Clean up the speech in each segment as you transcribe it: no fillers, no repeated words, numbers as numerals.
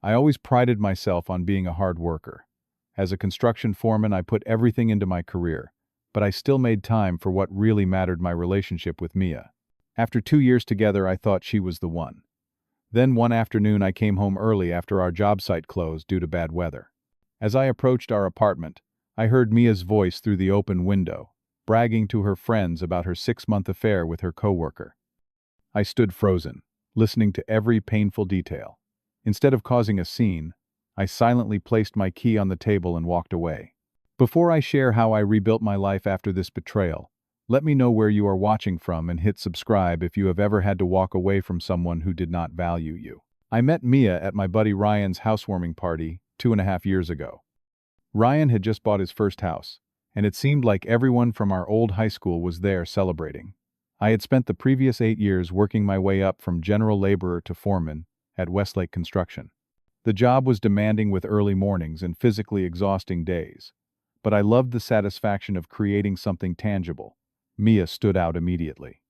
I always prided myself on being a hard worker. As a construction foreman, I put everything into my career, but I still made time for what really mattered: my relationship with Mia. After 2 years together, I thought she was the one. Then one afternoon, I came home early after our job site closed due to bad weather. As I approached our apartment, I heard Mia's voice through the open window, bragging to her friends about her 6-month affair with her coworker. I stood frozen, listening to every painful detail. Instead of causing a scene, I silently placed my key on the table and walked away. Before I share how I rebuilt my life after this betrayal, let me know where you are watching from and hit subscribe if you have ever had to walk away from someone who did not value you. I met Mia at my buddy Ryan's housewarming party 2.5 years ago. Ryan had just bought his first house, and it seemed like everyone from our old high school was there celebrating. I had spent the previous 8 years working my way up from general laborer to foreman at Westlake Construction. The job was demanding with early mornings and physically exhausting days, but I loved the satisfaction of creating something tangible. Mia stood out immediately.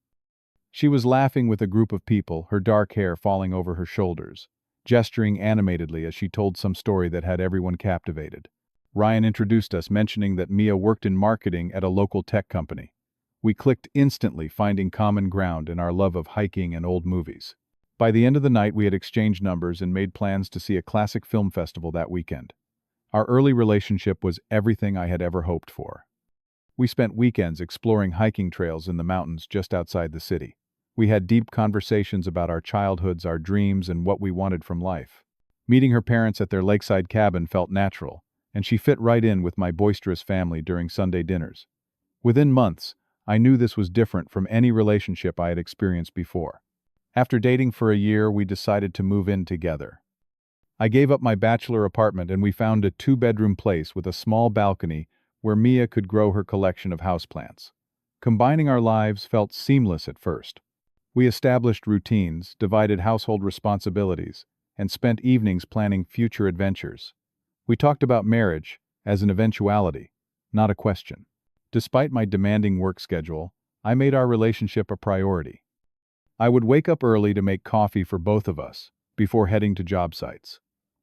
She was laughing with a group of people, her dark hair falling over her shoulders, gesturing animatedly as she told some story that had everyone captivated. Ryan introduced us, mentioning that Mia worked in marketing at a local tech company. We clicked instantly, finding common ground in our love of hiking and old movies. By the end of the night, we had exchanged numbers and made plans to see a classic film festival that weekend. Our early relationship was everything I had ever hoped for. We spent weekends exploring hiking trails in the mountains just outside the city. We had deep conversations about our childhoods, our dreams, and what we wanted from life. Meeting her parents at their lakeside cabin felt natural, and she fit right in with my boisterous family during Sunday dinners. Within months, I knew this was different from any relationship I had experienced before. After dating for a year, we decided to move in together. I gave up my bachelor apartment and we found a 2-bedroom place with a small balcony where Mia could grow her collection of houseplants. Combining our lives felt seamless at first. We established routines, divided household responsibilities, and spent evenings planning future adventures. We talked about marriage as an eventuality, not a question. Despite my demanding work schedule, I made our relationship a priority. I would wake up early to make coffee for both of us before heading to job sites.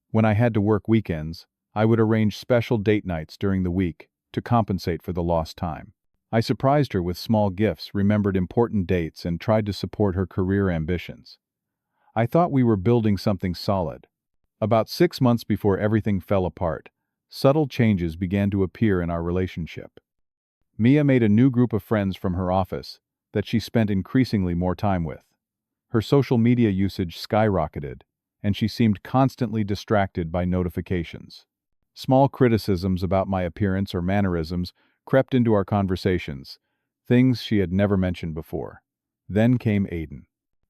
When I had to work weekends, I would arrange special date nights during the week to compensate for the lost time. I surprised her with small gifts, remembered important dates, and tried to support her career ambitions. I thought we were building something solid. About 6 months before everything fell apart, subtle changes began to appear in our relationship. Mia made a new group of friends from her office that she spent increasingly more time with. Her social media usage skyrocketed, and she seemed constantly distracted by notifications. Small criticisms about my appearance or mannerisms crept into our conversations, things she had never mentioned before. Then came Aiden.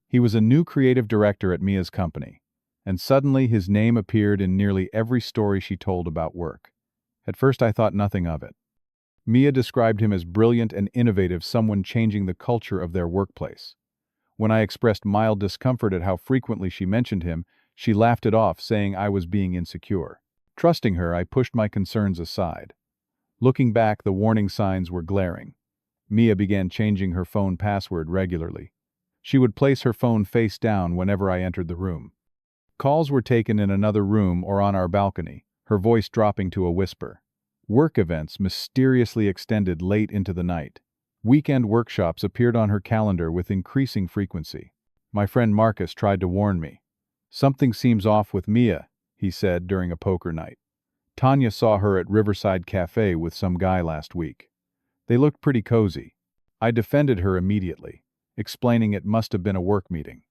He was a new creative director at Mia's company, and suddenly his name appeared in nearly every story she told about work. At first I thought nothing of it. Mia described him as brilliant and innovative, someone changing the culture of their workplace. When I expressed mild discomfort at how frequently she mentioned him, she laughed it off, saying I was being insecure. Trusting her, I pushed my concerns aside. Looking back, the warning signs were glaring. Mia began changing her phone password regularly. She would place her phone face down whenever I entered the room. Calls were taken in another room or on our balcony, her voice dropping to a whisper. Work events mysteriously extended late into the night. Weekend workshops appeared on her calendar with increasing frequency. My friend Marcus tried to warn me. "Something seems off with Mia," he said during a poker night. "Tanya saw her at Riverside Cafe with some guy last week. They looked pretty cozy." I defended her immediately, explaining it must have been a work meeting.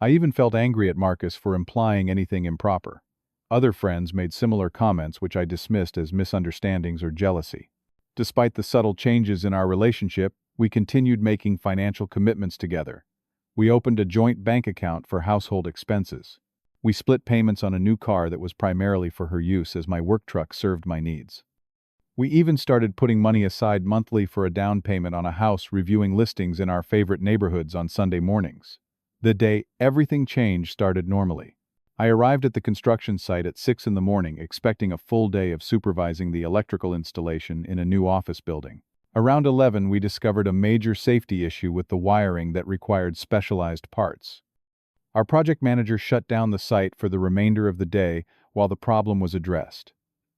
I even felt angry at Marcus for implying anything improper. Other friends made similar comments, which I dismissed as misunderstandings or jealousy. Despite the subtle changes in our relationship, we continued making financial commitments together. We opened a joint bank account for household expenses. We split payments on a new car that was primarily for her use, as my work truck served my needs. We even started putting money aside monthly for a down payment on a house, reviewing listings in our favorite neighborhoods on Sunday mornings. The day everything changed started normally. I arrived at the construction site at 6 in the morning, expecting a full day of supervising the electrical installation in a new office building. Around 11, we discovered a major safety issue with the wiring that required specialized parts. Our project manager shut down the site for the remainder of the day while the problem was addressed.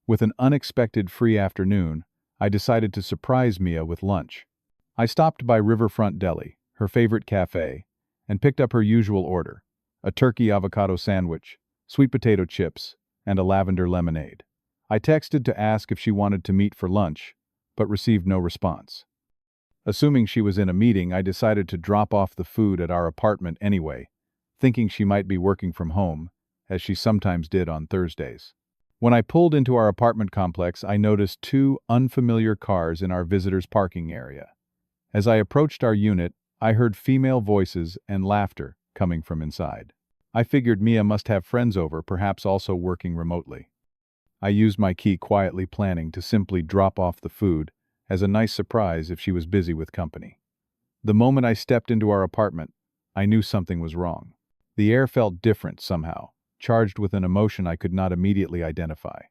With an unexpected free afternoon, I decided to surprise Mia with lunch. I stopped by Riverfront Deli, her favorite cafe, and picked up her usual order: a turkey avocado sandwich, sweet potato chips, and a lavender lemonade. I texted to ask if she wanted to meet for lunch, but received no response. Assuming she was in a meeting, I decided to drop off the food at our apartment anyway, thinking she might be working from home, as she sometimes did on Thursdays. When I pulled into our apartment complex, I noticed two unfamiliar cars in our visitors' parking area. As I approached our unit, I heard female voices and laughter coming from inside. I figured Mia must have friends over, perhaps also working remotely. I used my key quietly, planning to simply drop off the food as a nice surprise if she was busy with company. The moment I stepped into our apartment, I knew something was wrong. The air felt different somehow, charged with an emotion I could not immediately identify.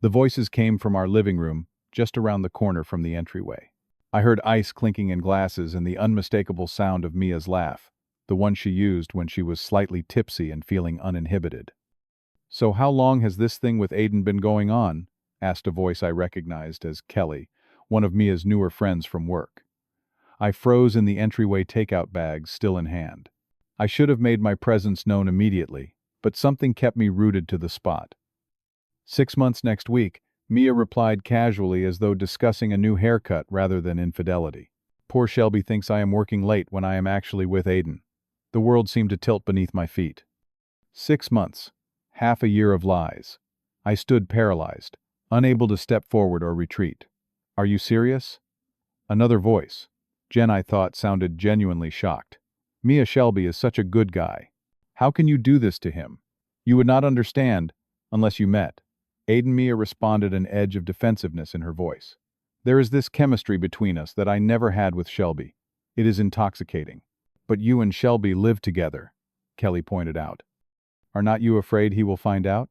The voices came from our living room, just around the corner from the entryway. I heard ice clinking in glasses and the unmistakable sound of Mia's laugh, the one she used when she was slightly tipsy and feeling uninhibited. "So how long has this thing with Aiden been going on?" asked a voice I recognized as Kelly, one of Mia's newer friends from work. I froze in the entryway, takeout bags still in hand. I should have made my presence known immediately, but something kept me rooted to the spot. 6 months next week, Mia replied casually, as though discussing a new haircut rather than infidelity. Poor Shelby thinks I am working late when I am actually with Aiden. The world seemed to tilt beneath my feet. 6 months. Half a year of lies. I stood paralyzed, unable to step forward or retreat. "Are you serious?" Another voice. Jen, I thought, sounded genuinely shocked. "Mia, Shelby is such a good guy. How can you do this to him? You would not understand unless you met." Aiden, Mia responded, an edge of defensiveness in her voice. "There is this chemistry between us that I never had with Shelby. It is intoxicating. But you and Shelby live together," Kelly pointed out. "Are not you afraid he will find out?"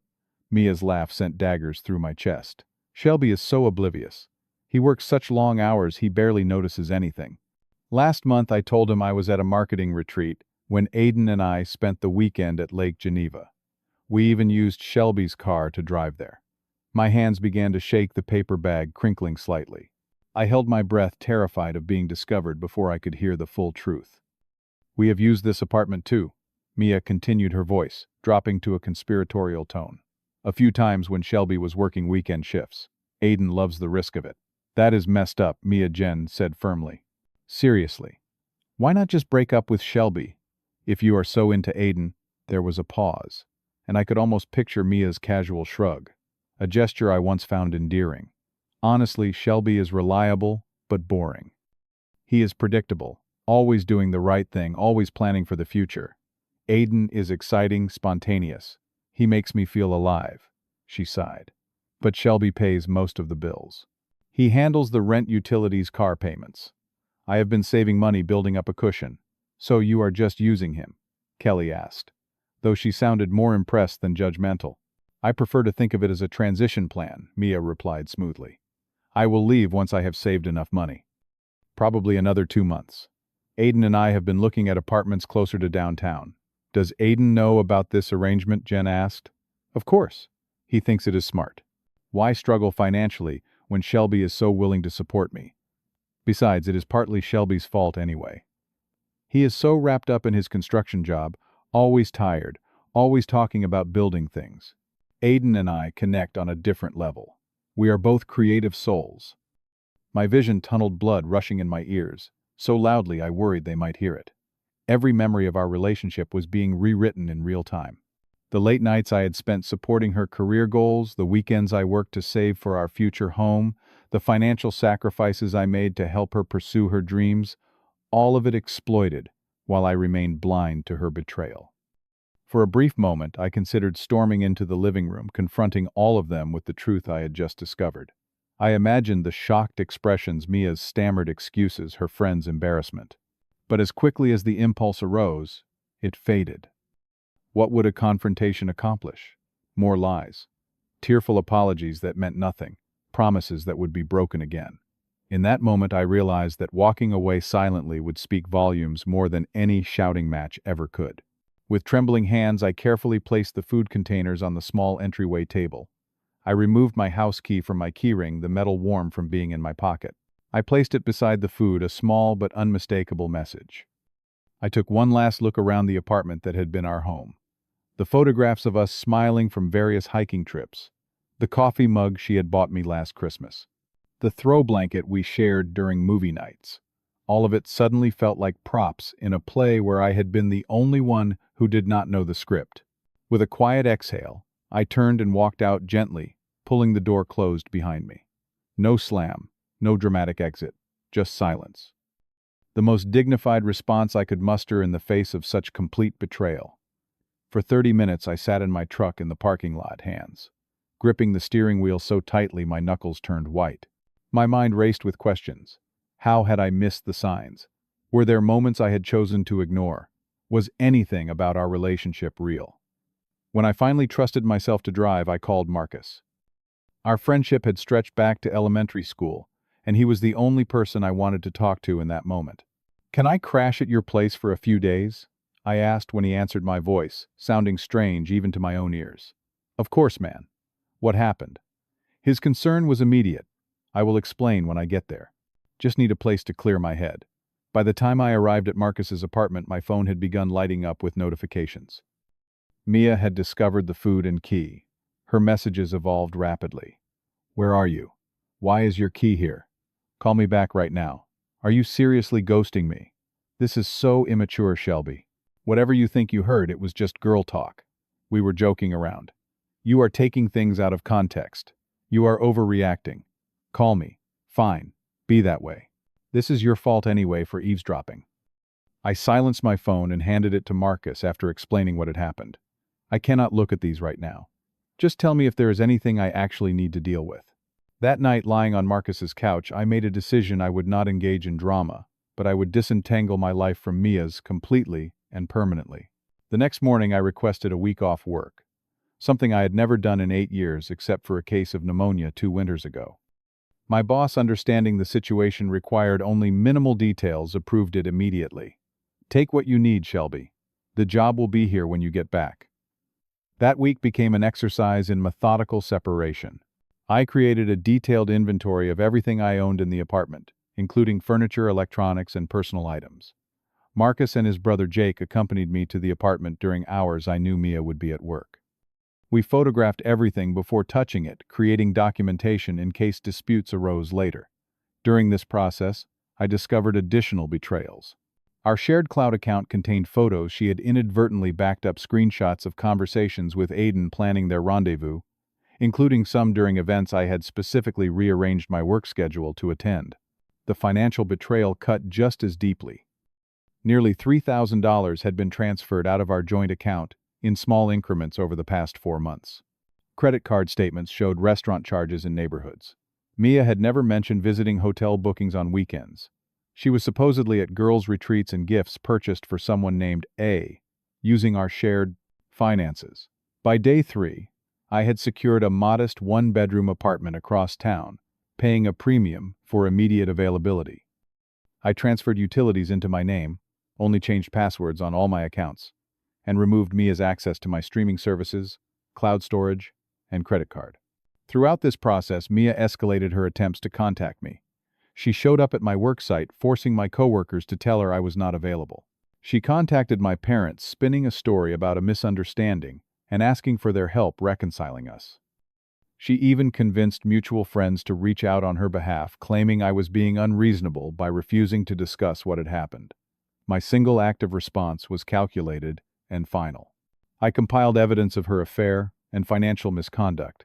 Mia's laugh sent daggers through my chest. "Shelby is so oblivious. He works such long hours he barely notices anything. Last month I told him I was at a marketing retreat when Aiden and I spent the weekend at Lake Geneva. We even used Shelby's car to drive there." My hands began to shake, the paper bag crinkling slightly. I held my breath, terrified of being discovered before I could hear the full truth. "We have used this apartment too," Mia continued, her voice dropping to a conspiratorial tone. "A few times when Shelby was working weekend shifts. Aiden loves the risk of it." "That is messed up," Jen said firmly. "Seriously. Why not just break up with Shelby? If you are so into Aiden." There was a pause, and I could almost picture Mia's casual shrug, a gesture I once found endearing. "Honestly, Shelby is reliable, but boring. He is predictable, always doing the right thing, always planning for the future. Aiden is exciting, spontaneous. He makes me feel alive," she sighed. "But Shelby pays most of the bills. He handles the rent, utilities, car payments. I have been saving money, building up a cushion." "So you are just using him?" Kelly asked, though she sounded more impressed than judgmental. "I prefer to think of it as a transition plan," Mia replied smoothly. "I will leave once I have saved enough money. Probably another 2 months. Aiden and I have been looking at apartments closer to downtown." "Does Aiden know about this arrangement?" Jen asked. "Of course. He thinks it is smart. Why struggle financially when Shelby is so willing to support me? Besides, it is partly Shelby's fault anyway. He is so wrapped up in his construction job, always tired, always talking about building things. Aiden and I connect on a different level. We are both creative souls." My vision tunneled, blood rushing in my ears, so loudly I worried they might hear it. Every memory of our relationship was being rewritten in real time. The late nights I had spent supporting her career goals, the weekends I worked to save for our future home, the financial sacrifices I made to help her pursue her dreams, all of it exploited while I remained blind to her betrayal. For a brief moment, I considered storming into the living room, confronting all of them with the truth I had just discovered. I imagined the shocked expressions, Mia's stammered excuses, her friend's embarrassment. But as quickly as the impulse arose, it faded. What would a confrontation accomplish? More lies. Tearful apologies that meant nothing. Promises that would be broken again. In that moment, I realized that walking away silently would speak volumes more than any shouting match ever could. With trembling hands, I carefully placed the food containers on the small entryway table. I removed my house key from my keyring, the metal warm from being in my pocket. I placed it beside the food, a small but unmistakable message. I took one last look around the apartment that had been our home. The photographs of us smiling from various hiking trips. The coffee mug she had bought me last Christmas. The throw blanket we shared during movie nights. All of it suddenly felt like props in a play where I had been the only one who did not know the script. With a quiet exhale, I turned and walked out gently, pulling the door closed behind me. No slam, no dramatic exit, just silence. The most dignified response I could muster in the face of such complete betrayal. For 30 minutes I sat in my truck in the parking lot, hands gripping the steering wheel so tightly my knuckles turned white. My mind raced with questions. How had I missed the signs? Were there moments I had chosen to ignore? Was anything about our relationship real? When I finally trusted myself to drive, I called Marcus. Our friendship had stretched back to elementary school, and he was the only person I wanted to talk to in that moment. "Can I crash at your place for a few days?" I asked when he answered my voice, sounding strange even to my own ears. "Of course, man. What happened?" His concern was immediate. "I will explain when I get there. Just need a place to clear my head." By the time I arrived at Marcus's apartment, my phone had begun lighting up with notifications. Mia had discovered the food and key. Her messages evolved rapidly. "Where are you? Why is your key here? Call me back right now. Are you seriously ghosting me? This is so immature, Shelby. Whatever you think you heard, it was just girl talk. We were joking around. You are taking things out of context. You are overreacting. Call me. Fine. Be that way. This is your fault anyway for eavesdropping." I silenced my phone and handed it to Marcus after explaining what had happened. "I cannot look at these right now. Just tell me if there is anything I actually need to deal with." That night, lying on Marcus's couch, I made a decision. I would not engage in drama, but I would disentangle my life from Mia's completely and permanently. The next morning, I requested a week off work, something I had never done in 8 years except for a case of pneumonia 2 winters ago. My boss, understanding the situation required only minimal details, approved it immediately. "Take what you need, Shelby. The job will be here when you get back." That week became an exercise in methodical separation. I created a detailed inventory of everything I owned in the apartment, including furniture, electronics, and personal items. Marcus and his brother Jake accompanied me to the apartment during hours I knew Mia would be at work. We photographed everything before touching it, creating documentation in case disputes arose later. During this process, I discovered additional betrayals. Our shared cloud account contained photos she had inadvertently backed up, screenshots of conversations with Aiden planning their rendezvous, including some during events I had specifically rearranged my work schedule to attend. The financial betrayal cut just as deeply. Nearly $3,000 had been transferred out of our joint account in small increments over the past 4 months. Credit card statements showed restaurant charges in neighborhoods. Mia had never mentioned visiting hotel bookings on weekends. She was supposedly at girls' retreats and gifts purchased for someone named A, using our shared finances. By day 3, I had secured a modest 1-bedroom apartment across town, paying a premium for immediate availability. I transferred utilities into my name, only changed passwords on all my accounts, and removed Mia's access to my streaming services, cloud storage, and credit card. Throughout this process, Mia escalated her attempts to contact me. She showed up at my work site, forcing my coworkers to tell her I was not available. She contacted my parents, spinning a story about a misunderstanding and asking for their help reconciling us. She even convinced mutual friends to reach out on her behalf, claiming I was being unreasonable by refusing to discuss what had happened. My single act of response was calculated and final. I compiled evidence of her affair and financial misconduct,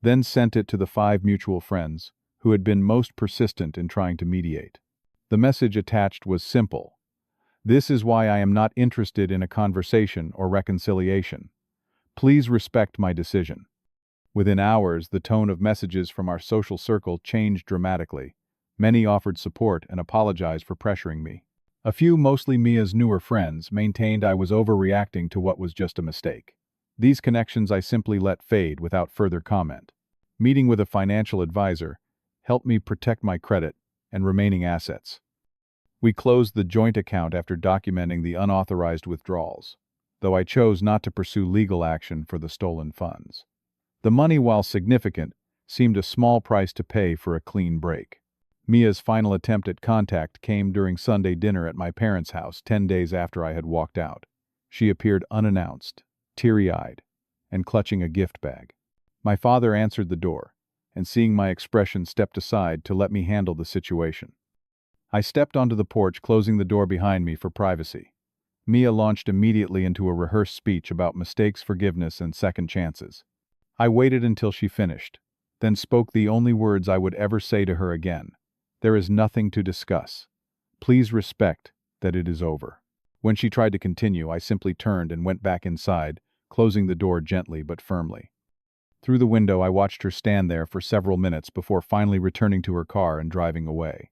then sent it to the 5 mutual friends who had been most persistent in trying to mediate. The message attached was simple. "This is why I am not interested in a conversation or reconciliation. Please respect my decision." Within hours, the tone of messages from our social circle changed dramatically. Many offered support and apologized for pressuring me. A few, mostly Mia's newer friends, maintained I was overreacting to what was just a mistake. These connections I simply let fade without further comment. Meeting with a financial advisor helped me protect my credit and remaining assets. We closed the joint account after documenting the unauthorized withdrawals. though I chose not to pursue legal action for the stolen funds. The money, while significant, seemed a small price to pay for a clean break. Mia's final attempt at contact came during Sunday dinner at my parents' house 10 days after I had walked out. She appeared unannounced, teary-eyed, and clutching a gift bag. My father answered the door, and seeing my expression stepped aside to let me handle the situation. I stepped onto the porch, closing the door behind me for privacy. Mia launched immediately into a rehearsed speech about mistakes, forgiveness, and second chances. I waited until she finished, then spoke the only words I would ever say to her again. There is nothing to discuss. Please respect that it is over. When she tried to continue, I simply turned and went back inside, closing the door gently but firmly. Through the window, I watched her stand there for several minutes before finally returning to her car and driving away.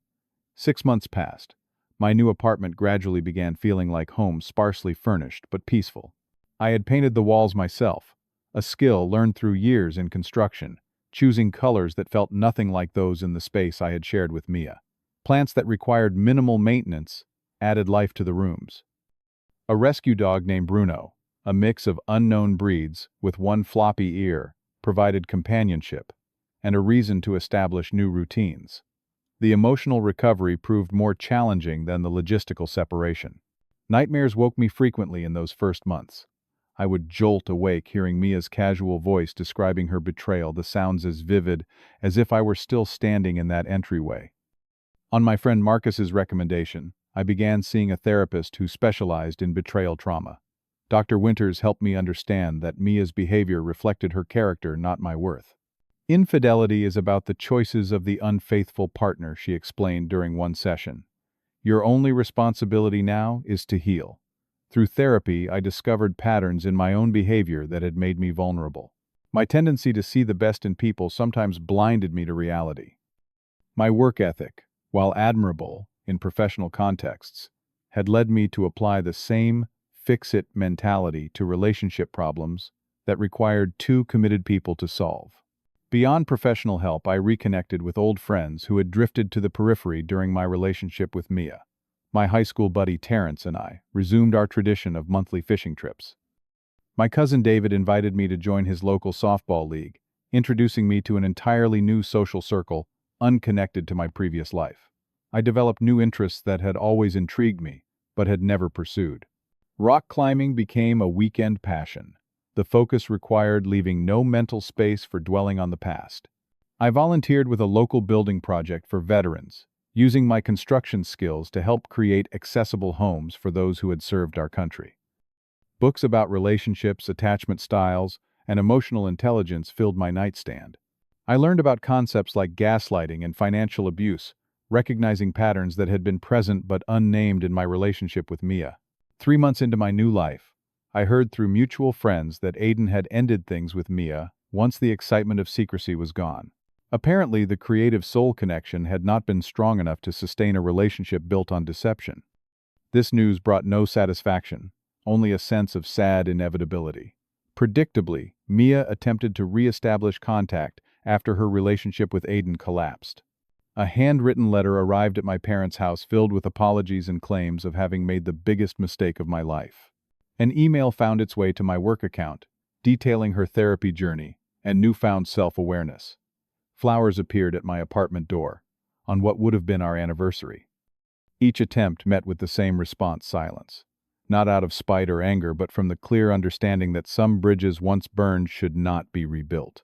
6 months passed. My new apartment gradually began feeling like home, sparsely furnished but peaceful. I had painted the walls myself, a skill learned through years in construction, choosing colors that felt nothing like those in the space I had shared with Mia. Plants that required minimal maintenance added life to the rooms. A rescue dog named Bruno, a mix of unknown breeds with one floppy ear, provided companionship and a reason to establish new routines. The emotional recovery proved more challenging than the logistical separation. Nightmares woke me frequently in those first months. I would jolt awake hearing Mia's casual voice describing her betrayal, the sounds as vivid as if I were still standing in that entryway. On my friend Marcus's recommendation, I began seeing a therapist who specialized in betrayal trauma. Dr. Winters helped me understand that Mia's behavior reflected her character, not my worth. Infidelity is about the choices of the unfaithful partner, she explained during one session. Your only responsibility now is to heal. Through therapy, I discovered patterns in my own behavior that had made me vulnerable. My tendency to see the best in people sometimes blinded me to reality. My work ethic, while admirable in professional contexts, had led me to apply the same fix-it mentality to relationship problems that required two committed people to solve. Beyond professional help, I reconnected with old friends who had drifted to the periphery during my relationship with Mia. My high school buddy Terrence and I resumed our tradition of monthly fishing trips. My cousin David invited me to join his local softball league, introducing me to an entirely new social circle, unconnected to my previous life. I developed new interests that had always intrigued me, but had never pursued. Rock climbing became a weekend passion. The focus required leaving no mental space for dwelling on the past. I volunteered with a local building project for veterans, using my construction skills to help create accessible homes for those who had served our country. Books about relationships, attachment styles, and emotional intelligence filled my nightstand. I learned about concepts like gaslighting and financial abuse, recognizing patterns that had been present but unnamed in my relationship with Mia. 3 months into my new life, I heard through mutual friends that Aiden had ended things with Mia once the excitement of secrecy was gone. Apparently, the creative soul connection had not been strong enough to sustain a relationship built on deception. This news brought no satisfaction, only a sense of sad inevitability. Predictably, Mia attempted to re-establish contact after her relationship with Aiden collapsed. A handwritten letter arrived at my parents' house filled with apologies and claims of having made the biggest mistake of my life. An email found its way to my work account, detailing her therapy journey and newfound self-awareness. Flowers appeared at my apartment door, on what would have been our anniversary. Each attempt met with the same response: silence. Not out of spite or anger, but from the clear understanding that some bridges once burned should not be rebuilt.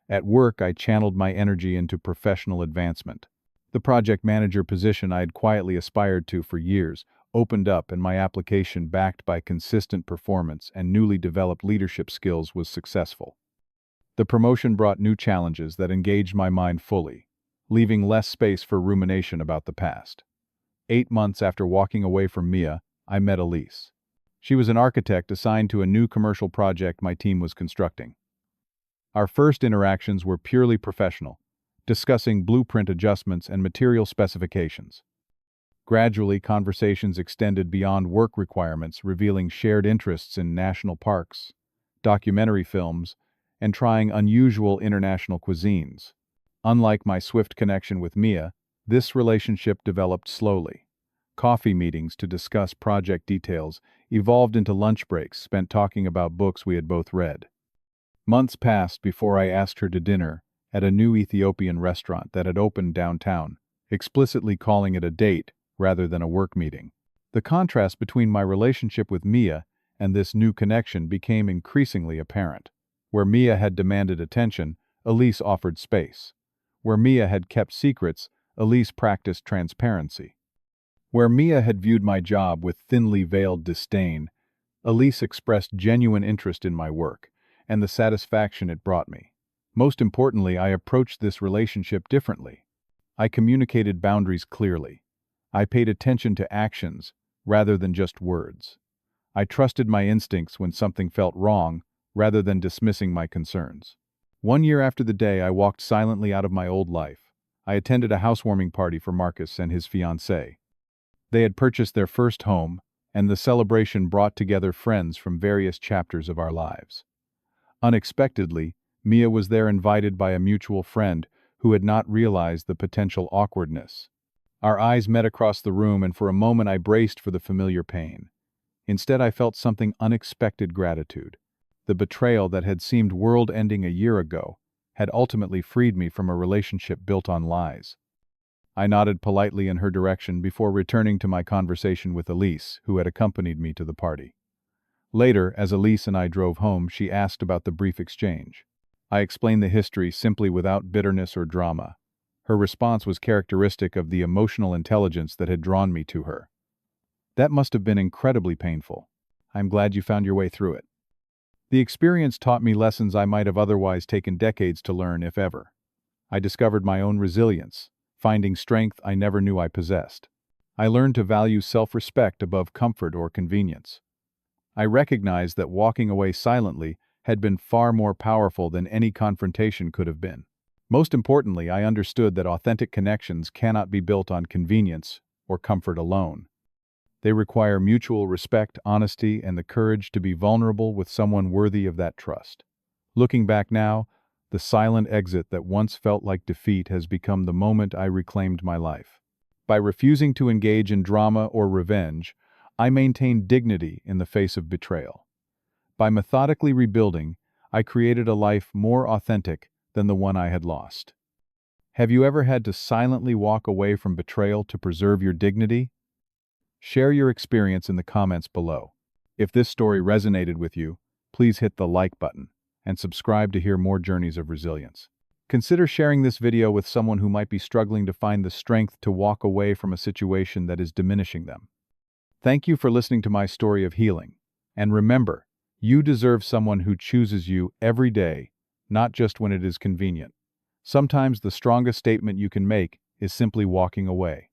At work, I channeled my energy into professional advancement. The project manager position I had quietly aspired to for years opened up, and my application, backed by consistent performance and newly developed leadership skills, was successful. The promotion brought new challenges that engaged my mind fully, leaving less space for rumination about the past. 8 months after walking away from Mia, I met Elise. She was an architect assigned to a new commercial project my team was constructing. Our first interactions were purely professional, discussing blueprint adjustments and material specifications. Gradually, conversations extended beyond work requirements, revealing shared interests in national parks, documentary films, and trying unusual international cuisines. Unlike my swift connection with Mia, this relationship developed slowly. Coffee meetings to discuss project details evolved into lunch breaks spent talking about books we had both read. Months passed before I asked her to dinner at a new Ethiopian restaurant that had opened downtown, explicitly calling it a date rather than a work meeting. The contrast between my relationship with Mia and this new connection became increasingly apparent. Where Mia had demanded attention, Elise offered space. Where Mia had kept secrets, Elise practiced transparency. Where Mia had viewed my job with thinly veiled disdain, Elise expressed genuine interest in my work and the satisfaction it brought me. Most importantly, I approached this relationship differently. I communicated boundaries clearly. I paid attention to actions rather than just words. I trusted my instincts when something felt wrong rather than dismissing my concerns. 1 year after the day I walked silently out of my old life, I attended a housewarming party for Marcus and his fiancée. They had purchased their first home, and the celebration brought together friends from various chapters of our lives. Unexpectedly, Mia was there, invited by a mutual friend who had not realized the potential awkwardness. Our eyes met across the room, and for a moment I braced for the familiar pain. Instead, I felt something unexpected: gratitude. The betrayal that had seemed world-ending a year ago had ultimately freed me from a relationship built on lies. I nodded politely in her direction before returning to my conversation with Elise, who had accompanied me to the party. Later, as Elise and I drove home, she asked about the brief exchange. I explained the history simply, without bitterness or drama. Her response was characteristic of the emotional intelligence that had drawn me to her. "That must have been incredibly painful. I'm glad you found your way through it." The experience taught me lessons I might have otherwise taken decades to learn, if ever. I discovered my own resilience, finding strength I never knew I possessed. I learned to value self-respect above comfort or convenience. I recognized that walking away silently had been far more powerful than any confrontation could have been. Most importantly, I understood that authentic connections cannot be built on convenience or comfort alone. They require mutual respect, honesty, and the courage to be vulnerable with someone worthy of that trust. Looking back now, the silent exit that once felt like defeat has become the moment I reclaimed my life. By refusing to engage in drama or revenge, I maintained dignity in the face of betrayal. By methodically rebuilding, I created a life more authentic than the one I had lost. Have you ever had to silently walk away from betrayal to preserve your dignity? Share your experience in the comments below. If this story resonated with you, please hit the like button and subscribe to hear more journeys of resilience. Consider sharing this video with someone who might be struggling to find the strength to walk away from a situation that is diminishing them. Thank you for listening to my story of healing. And remember, you deserve someone who chooses you every day, not just when it is convenient. Sometimes the strongest statement you can make is simply walking away.